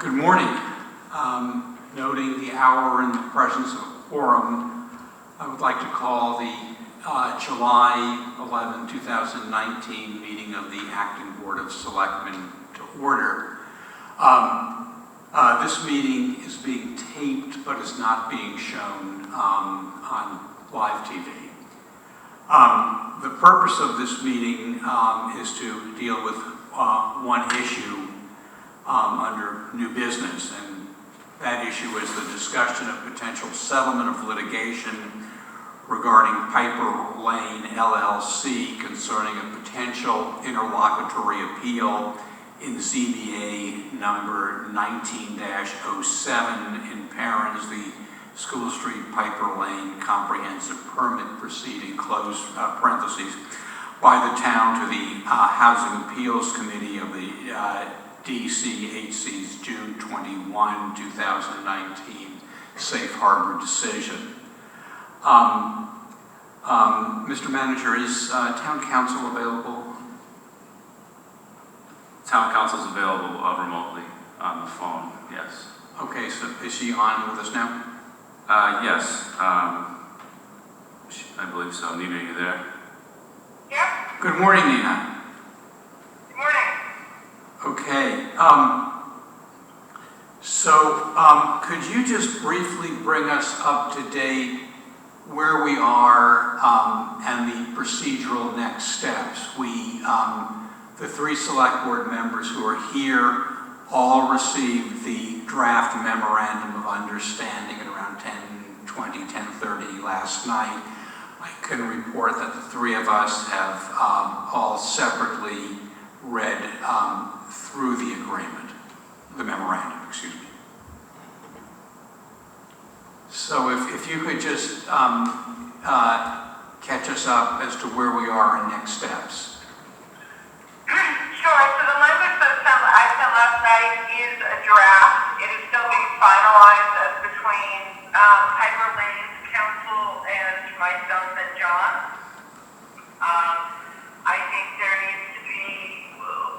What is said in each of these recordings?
Good morning. Noting the hour in the presence of a quorum, I would like to call the July 11, 2019 meeting of the Acton Board of Selectmen to order. This meeting is being taped but is not being shown on live TV. The purpose of this meeting is to deal with one issue under new business, and that issue is the discussion of potential settlement of litigation regarding Piper Lane LLC concerning a potential interlocutory appeal in ZBA number 19-07 in parens, the School Street Piper Lane comprehensive permit proceeding, close parentheses, by the town to the Housing Appeals Committee of the DHCD's June 21, 2019 Safe Harbor decision. Mr. Manager, is Town Council available? Town Council is available remotely on the phone, yes. Okay, so is she on with us now? Yes, I believe so. Nina, are you there? Yeah. Good morning, Nina. Good morning. Okay, could you just briefly bring us up to date where we are and the procedural next steps? We, the three select board members who are here, all received the draft memorandum of understanding at around 10:20, 10:30 last night. I can report that the three of us have all separately read through the agreement, the memorandum, excuse me. So if you could just catch us up as to where we are in next steps. Sure. So the language that I sent last night is a draft. It is still being finalized as between Piper Lane's council and myself and John. I think there needs to be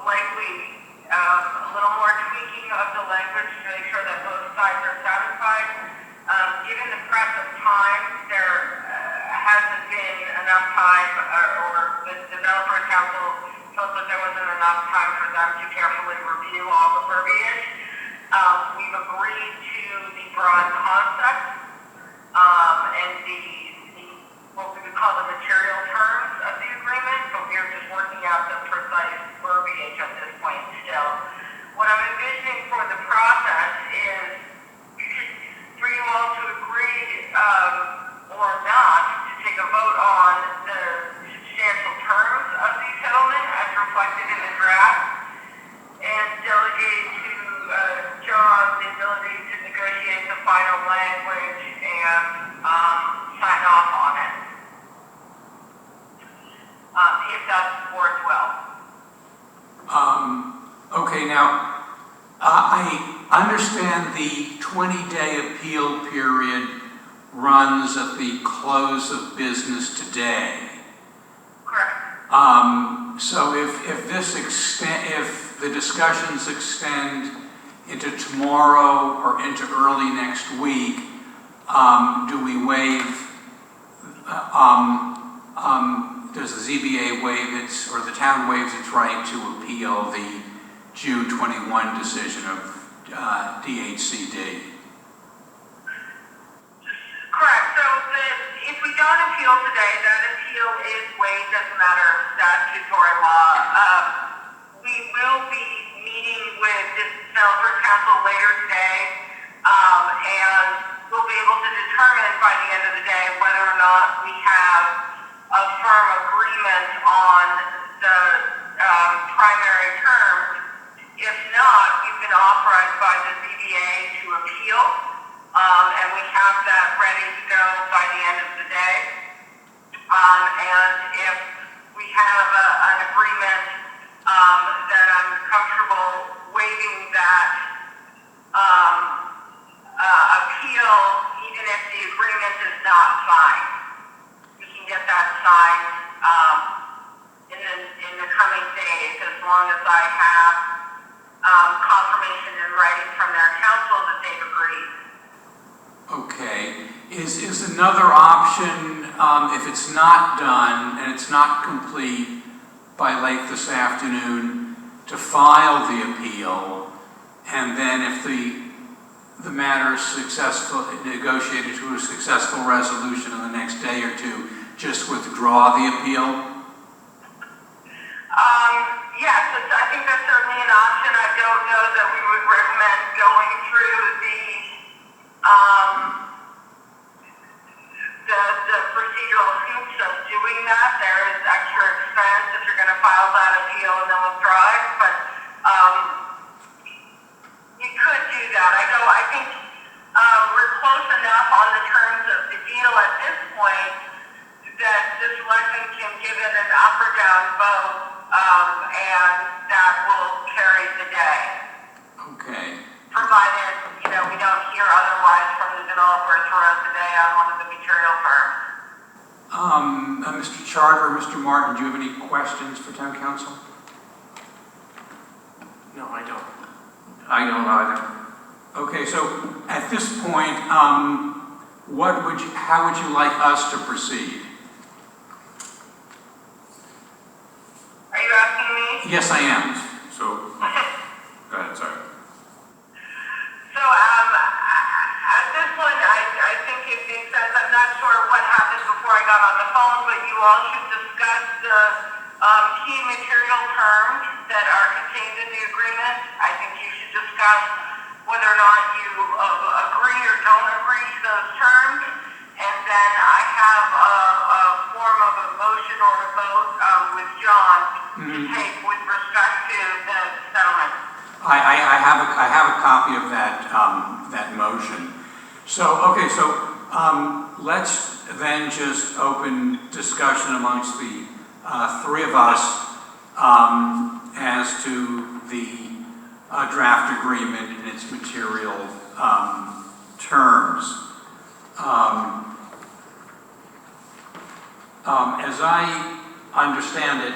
likely a little more tweaking of the language to make sure that both sides are satisfied. Given the press of time, there hasn't been enough time, or the developer council felt that there wasn't enough time for them to carefully review all the verbiage. We've agreed to the broad concept and the what we would call the material terms of the agreement, but we're just working out the precise verbiage at this point still. What I'm envisioning for the process is for you all to agree or not to take a vote on the substantial terms of the settlement as reflected in the draft and delegate to John the ability to negotiate the final language and sign off on it. If that's worthwhile. Okay, now, I understand the 20-day appeal period runs at the close of business today. Correct. So if the discussions extend into tomorrow or into early next week, do we waive, does the ZBA waive its, or the town waives its right to appeal the June 21 decision of DHCD? Correct. So if we don't appeal today, that appeal is waived as a matter of statutory law. We will be meeting with the developer council later today, and we'll be able to determine by the end of the day whether or not we have a firm agreement on the primary terms. If not, we've been authorized by the ZBA to appeal, and we have that ready to go by the end of the day. And if we have an agreement that I'm comfortable waiving that appeal, even if the agreement is not signed, we can get that signed in the coming days, as long as I have confirmation in writing from them is another option, if it's not done and it's not complete by late this afternoon, to file the appeal, and then if the matter is successful, negotiated to a successful resolution in the next day or two, just withdraw the appeal? Yes, I think that's certainly an option. I don't know that we would recommend going through the procedural hoops of doing that. There is extra expense if you're going to file that appeal and then withdraw it, but you could do that. I think we're close enough on the terms of the deal at this point that the Selectmen can give it an up or down vote, and that will carry the day. Okay. Provided, we don't hear otherwise from the developer throughout the day on one of the material firms. Mr. Charter, Mr. Martin, do you have any questions for Town Council? No, I don't. I don't either. Okay, so at this point, how would you like us to proceed? Are you asking me? Yes, I am. So, go ahead, sorry. So, at this point, I think it makes sense. I'm not sure what happened before I got on the phone, but you all should discuss the key material terms that are contained in the agreement. I think you should discuss whether or not you agree or don't agree to those terms. And then I have a form of a motion or a vote with John to take with respect to the settlement. I have a copy of that motion. So, okay, let's then just open discussion amongst the three of us as to the draft agreement and its material terms. As I understand it,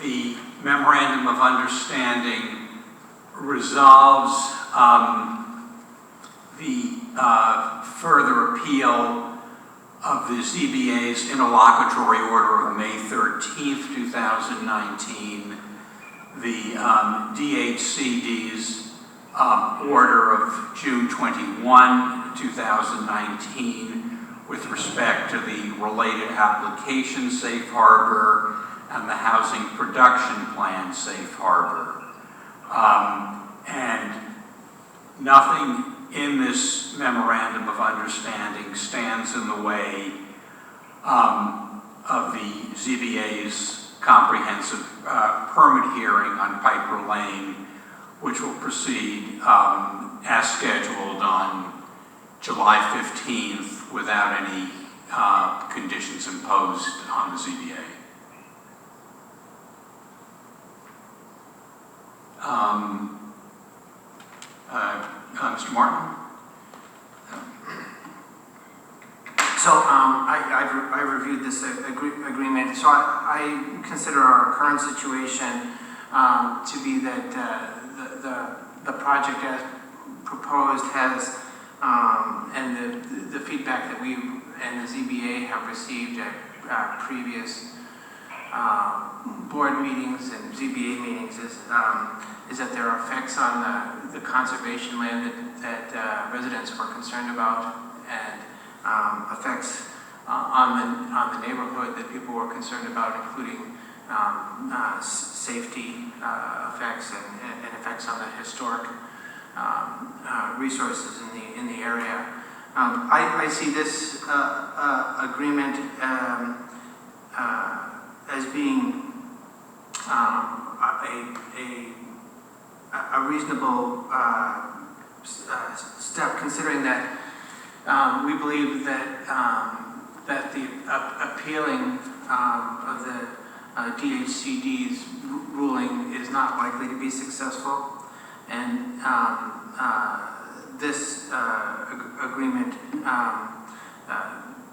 the memorandum of understanding resolves the further appeal of the ZBA's interlocutory order of May 13th, 2019, the DHCD's order of June 21, 2019, with respect to the related application safe harbor and the housing production plan safe harbor. And nothing in this memorandum of understanding stands in the way of the ZBA's comprehensive permit hearing on Piper Lane, which will proceed as scheduled on July 15th without any conditions imposed on the ZBA. Mr. Martin? So I reviewed this agreement. So I consider our current situation to be that the project as proposed has, and the feedback that we and the ZBA have received at previous board meetings and ZBA meetings is that there are effects on the conservation land that residents were concerned about, and effects on the neighborhood that people were concerned about, including safety effects and effects on the historic resources in the area. I see this agreement as being a reasonable step, considering that we believe that the appealing of the DHCD's ruling is not likely to be successful, and this agreement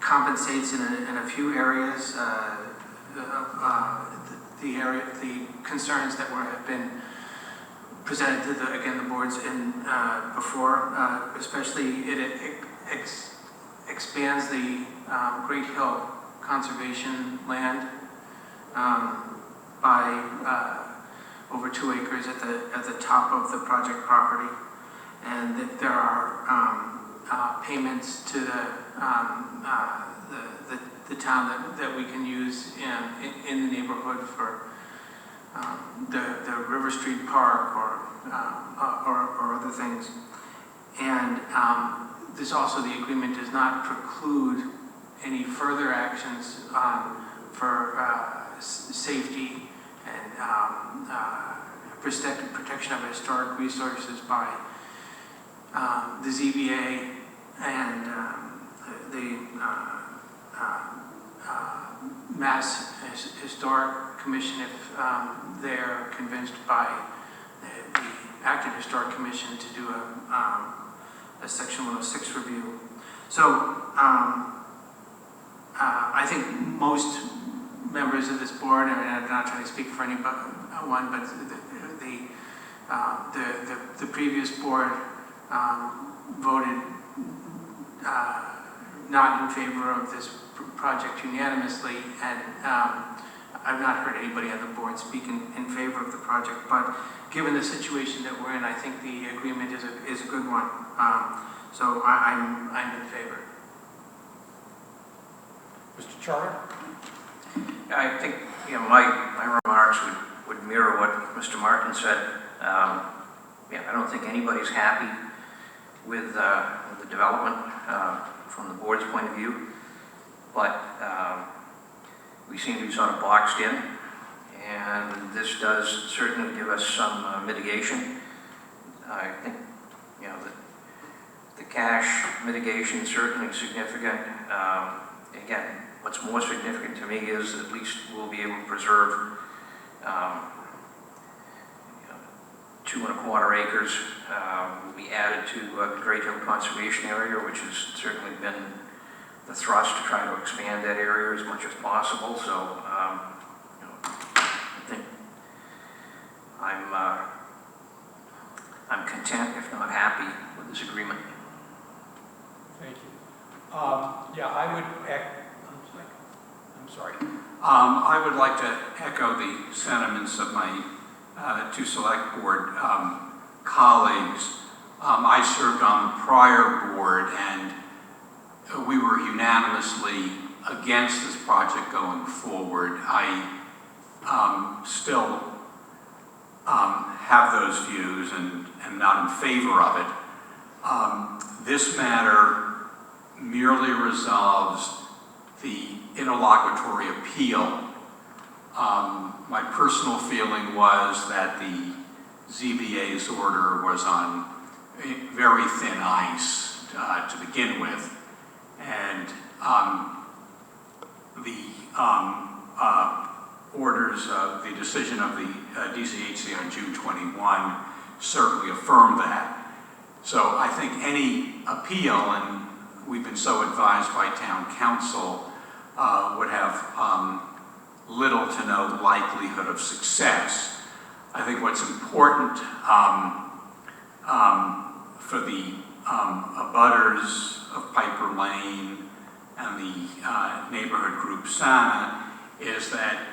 compensates in a few areas the concerns that have been presented to the boards before, especially it expands the Great Hill Conservation Land by over 2 acres at the top of the project property, and that there are payments to the town that we can use in the neighborhood for the River Street Park or other things. And this also, the agreement does not preclude any further actions for safety and protection of historic resources by the ZBA and the Mass Historic Commission if they're convinced by the Acton Historic Commission to do a Section 106 review. So I think most members of this board, and I'm not trying to speak for anyone, but the previous board voted not in favor of this project unanimously, and I've not heard anybody on the board speak in favor of the project. But given the situation that we're in, I think the agreement is a good one. So I'm in favor. Mr. Charter? I think, my remarks would mirror what Mr. Martin said. I don't think anybody's happy with the development from the board's point of view, but we seem to be sort of boxed in, and this does certainly give us some mitigation. I think, the cash mitigation is certainly significant. Again, what's more significant to me is at least we'll be able to preserve 2¼ acres will be added to the Great Hill Conservation Area, which has certainly been the thrust to try to expand that area as much as possible. So I think I'm content, if not happy, with this agreement. Thank you. I would I'm sorry. I would like to echo the sentiments of my two select board colleagues. I served on the prior board, and we were unanimously against this project going forward. I still have those views and am not in favor of it. This matter merely resolves the interlocutory appeal. My personal feeling was that the ZBA's order was on very thin ice to begin with, and the decision of the DCHC on June 21 certainly affirmed that. So I think any appeal, and we've been so advised by town council, would have little to no likelihood of success. I think what's important for the abutters of Piper Lane and the neighborhood group Santa is that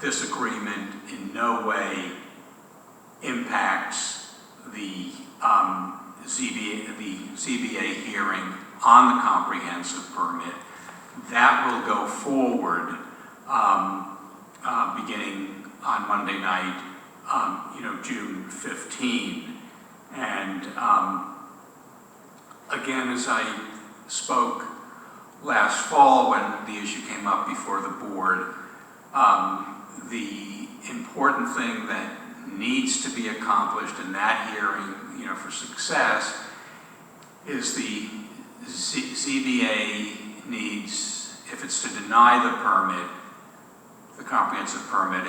this agreement in no way impacts the ZBA hearing on the comprehensive permit. That will go forward beginning on Monday night, June 15. And again, as I spoke last fall when the issue came up before the board, the important thing that needs to be accomplished in that hearing, for success, is the ZBA needs, if it's to deny the permit, the comprehensive permit,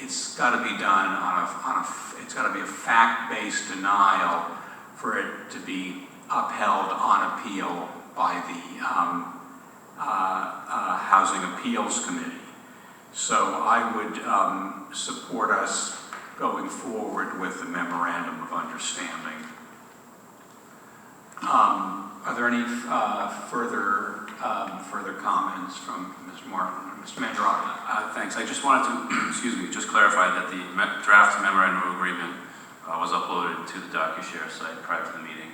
it's got to be done it's got to be a fact-based denial for it to be upheld on appeal by the Housing Appeals Committee. So I would support us going forward with the memorandum of understanding. Are there any further comments from Mr. Martin or Mr. Mangiarotti? Thanks. I just wanted to, excuse me, just clarify that the draft memorandum of agreement was uploaded to the DocuShare site prior to the meeting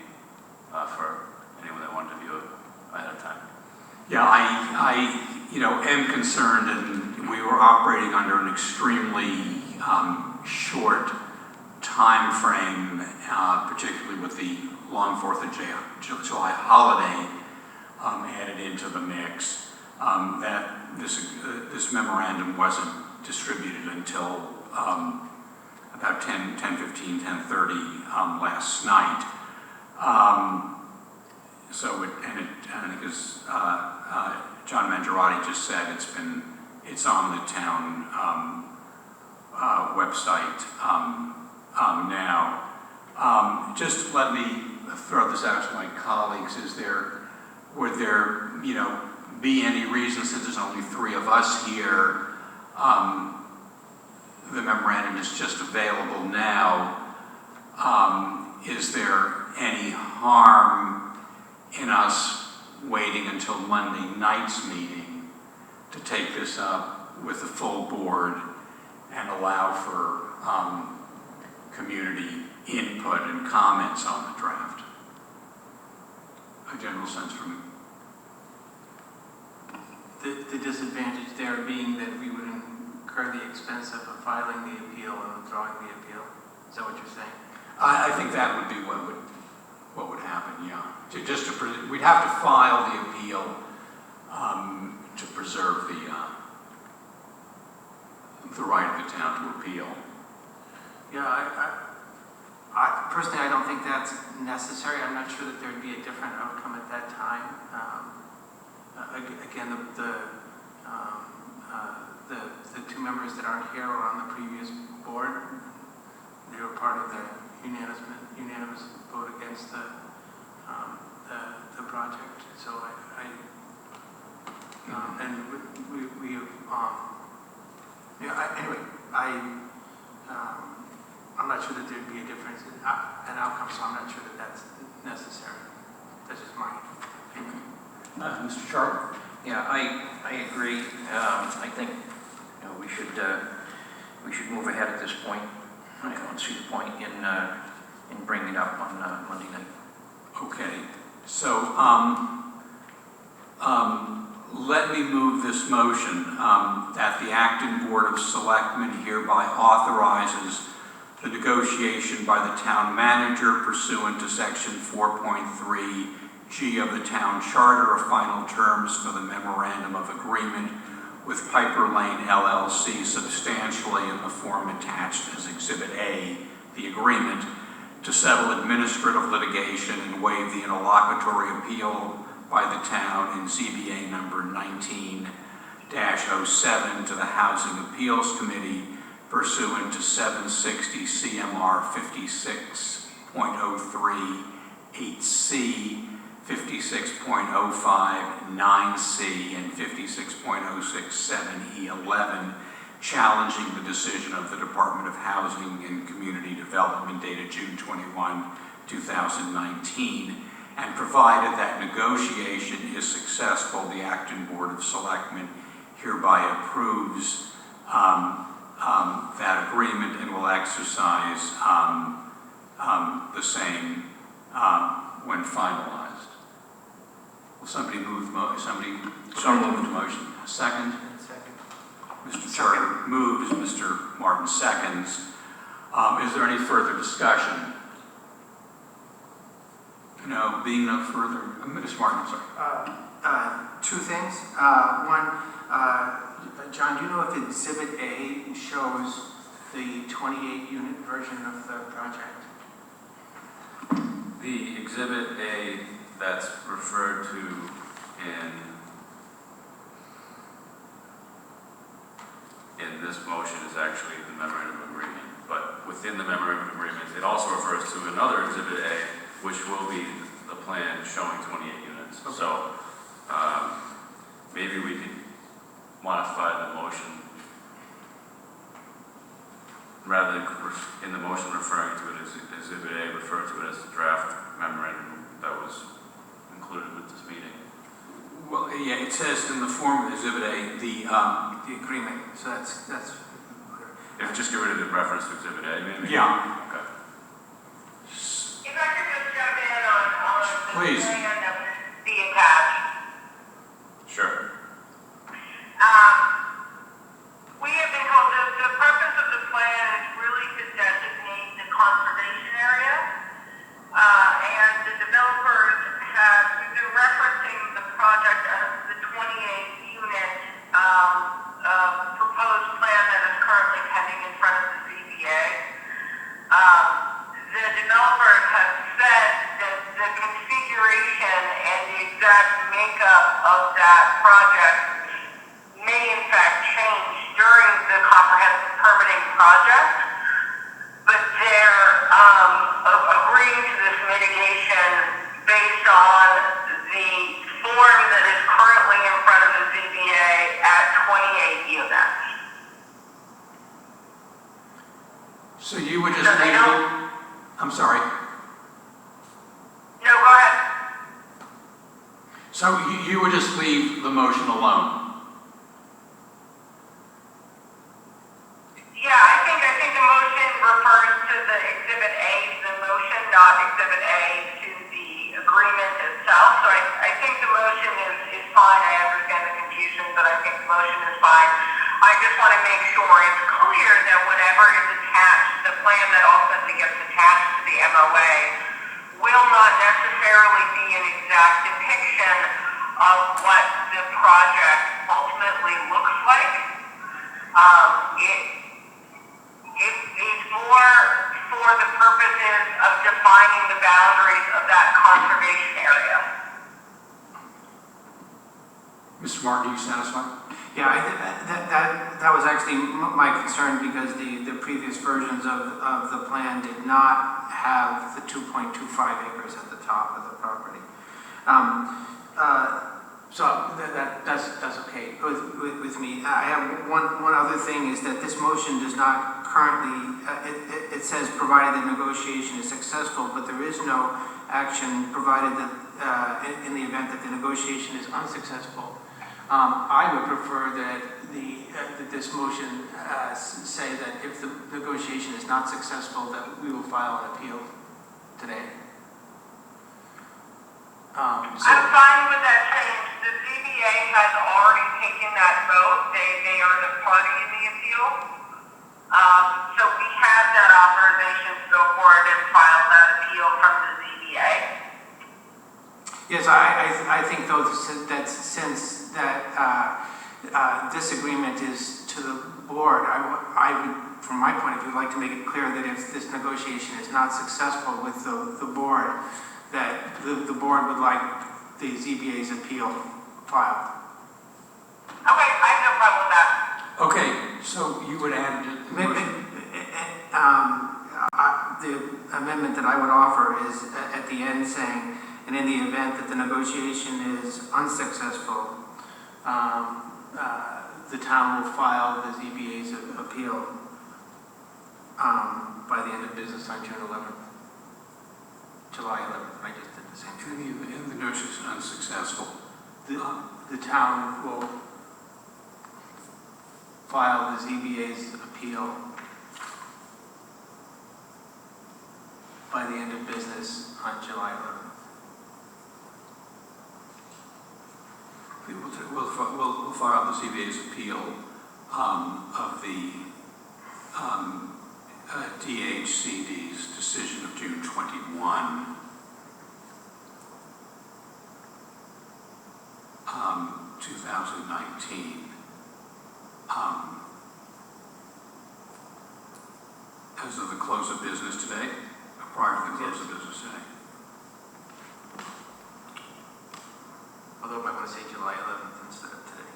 for anyone that wanted to view it ahead of time. Yeah, I am concerned, and we were operating under an extremely short time frame, particularly with the long 4th of July holiday added into the mix, that this memorandum wasn't distributed until about 10:15, 10:30 last night. I think as John Mangiarotti just said, it's on the town website now. Just let me throw this out to my colleagues. Would there, be any reason, since there's only 3 of us here, the memorandum is just available now. Is there any harm in us waiting until Monday night's meeting to take this up with the full board and allow for community input and comments on the draft? A general sense from The disadvantage there being that we would incur the expense of filing the appeal and withdrawing the appeal. Is that what you're saying? I think that would be what would happen. Yeah, we'd have to file the appeal to preserve the right of the town to appeal. Yeah, I personally, I don't think that's necessary. I'm not sure that there'd be a different outcome at that time. Again, the 2 members that aren't here were on the previous board. They were part of the unanimous vote against the project. So I'm not sure that there'd be a difference in an outcome, so I'm not sure that that's necessary. That's just my opinion. Mr. Sharp? Yeah, I agree. I think we should move ahead at this point. I don't see the point in bringing it up on Monday night. Okay, so let me move this motion that the Acton Board of Selectmen hereby authorizes the negotiation by the town manager pursuant to section 4.3G of the town charter of final terms for the memorandum of agreement with Piper Lane LLC substantially in the form attached as Exhibit A, the agreement, to settle administrative litigation and waive the interlocutory appeal by the town in ZBA number 19-07 to the Housing Appeals Committee pursuant to 760 CMR 56.03 8C, 56.05 9C, and 56.06 7E11, challenging the decision of the Department of Housing and Community Development dated June 21, 2019, and provided that negotiation is successful, the Acton Board of Selectmen hereby approves that agreement and will exercise the same when finalized. Will somebody move the motion? Second? Second. Mr. Charter moves, Mr. Martin seconds. Is there any further discussion? No, being no further, Ms. Martin, I'm sorry. 2 things. One, John, do you know if Exhibit A shows the 28-unit version of the project? The Exhibit A that's referred to in this motion is actually the memorandum of agreement. But within the memorandum of agreement, it also refers to another Exhibit A, which will be the plan showing 28 units. Okay. So maybe we could modify the motion rather than in the motion referring to it as Exhibit A, refer to it as the draft memorandum that was included yeah, it says in the form of Exhibit A, the, The agreement, so that's, If just get rid of the reference to Exhibit A, maybe? yeah. Okay. If I could just jump in on the Please. plan that would be attached. Sure. We have been told that the purpose of the plan is really to designate the conservation area. And the developers have, we've been referencing the project as the 28-unit proposed plan that is currently pending in front of the ZBA. The developers have said that the configuration and the exact makeup of that project may in fact change during the comprehensive permitting project, but they're agreeing to this mitigation based on the form that is currently in front of the ZBA at 28 units. So you would just So they leave don't- the, I'm sorry. No, go ahead. So you would just leave the motion alone? Yeah, I think the motion refers to the Exhibit A to the motion, not Exhibit A to the agreement itself. So I think the motion is fine. I understand the confusion, but I think the motion is fine. I just want to make sure it's clear that whatever is attached, the plan that ultimately gets attached to the MOA will not necessarily be an exact depiction of what the project ultimately looks like. It is more for the purposes of defining the boundaries of that conservation area. Mr. Martin, are you satisfied? yeah, that was actually my concern because the previous versions of the plan did not have the 2.25 acres at the top of the property. So that's okay with me. I have one other thing is that this motion does not currently, it says provided the negotiation is successful, but there is no action provided that in the event that the negotiation is unsuccessful. I would prefer that that this motion say that if the negotiation is not successful, that we will file an appeal today. I'm fine with that change. The ZBA has already taken that vote. They are the party in the appeal. So we have that authorization to go forward and file that appeal from the ZBA. Yes, I think though that since that this agreement is to the board, I would, from my point of view, like to make it clear that if this negotiation is not successful with the board, that the board would like the ZBA's appeal filed. Okay, I have no problem with that. Okay, so you would add the motion? The amendment that I would offer is at the end saying, and in the event that the negotiation is unsuccessful, the town will file the ZBA's appeal by the end of business on June 11th. July 11th, I just did the same thing. And the notice is unsuccessful. The town will file the ZBA's appeal by the end of business on July 11th. We'll file the ZBA's appeal of the DHCD's decision of June 21, 2019. As of the close of business today, prior to the close of business today. Although I want to say July 11th instead of today.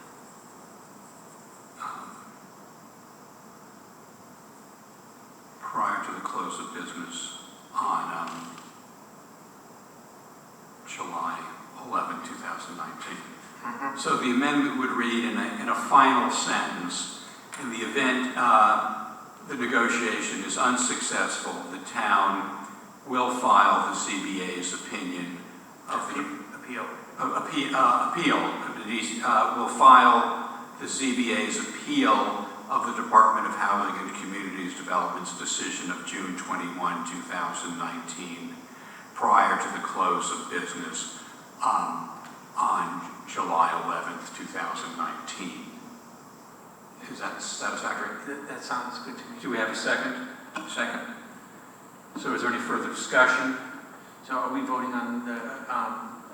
Prior to the close of business on July 11, 2019. So the amendment would read in a final sentence, in the event the negotiation is unsuccessful, the town will file the ZBA's opinion of the appeal, will file the ZBA's appeal of the Department of Housing and Communities Development's decision of June 21, 2019, prior to the close of business on July 11th, 2019. Is that satisfactory? That sounds good to me. Do we have a second? Second. So is there any further discussion? So are we voting on the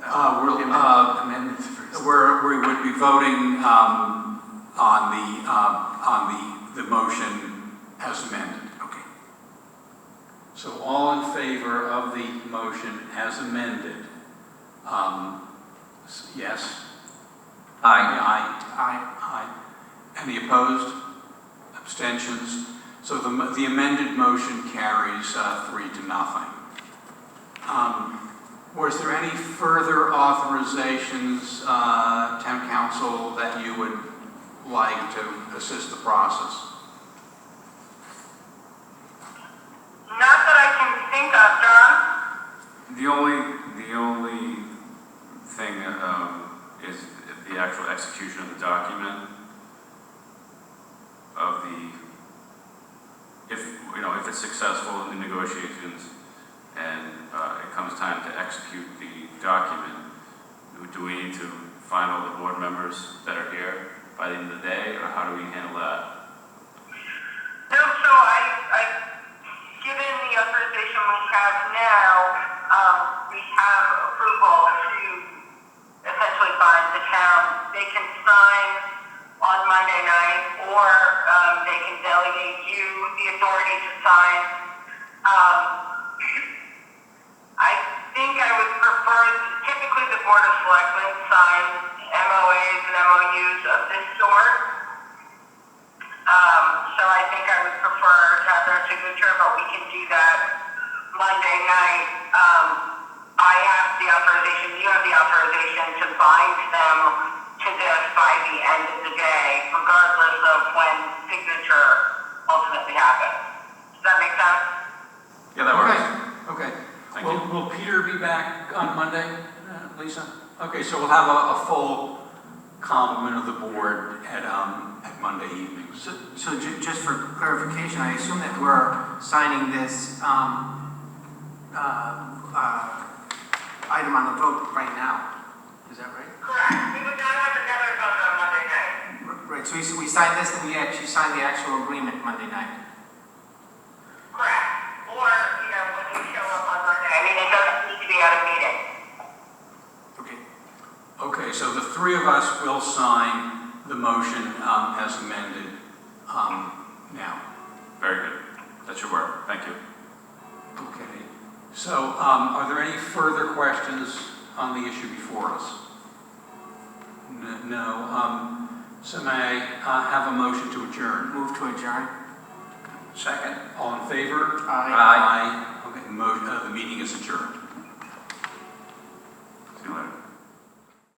We'll, amendments first? we would be voting on the motion as amended. Okay. So all in favor of the motion as amended? Yes? Aye. Aye. Any opposed? Abstentions? So the amended motion carries 3-0. Was there any further authorizations, Town Council, that you would like to assist the process? Not that I can think of, John. The only thing is the actual execution of the document of if it's successful in the negotiations and it comes time to execute the document, do we need to find all the board members that are here by the end of the day, or how do we handle that? No, so given the authorization we have now, we have approval to essentially bind the town. They can sign on Monday night, or they can delegate you the authority to sign. I think I would prefer, typically the Board of Selectmen sign MOAs and MOUs of this sort. So I think I would prefer to have their signature, but we can do that Monday night. I have the authorization, you have the authorization to bind them to this by the end of the day, regardless of when signature ultimately happens. Does that make sense? Yeah, that works. Okay. Thank you. Will Peter be back on Monday, Lisa? Okay, so we'll have a full complement of the board at Monday evenings. So just for clarification, I assume that we're signing this item on the vote right now. Is that right? Correct. We would not have another vote on Monday night. Right, so we signed this, and we actually signed the actual agreement Monday night. Correct. Or, when you show up on Monday. I mean, it doesn't need to be at a meeting. Okay. Okay, so the three of us will sign the motion as amended now. Very good. That should work. Thank you. Okay. So are there any further questions on the issue before us? No. So may I have a motion to adjourn? Move to adjourn. Second. All in favor? Aye. Okay, the meeting is adjourned.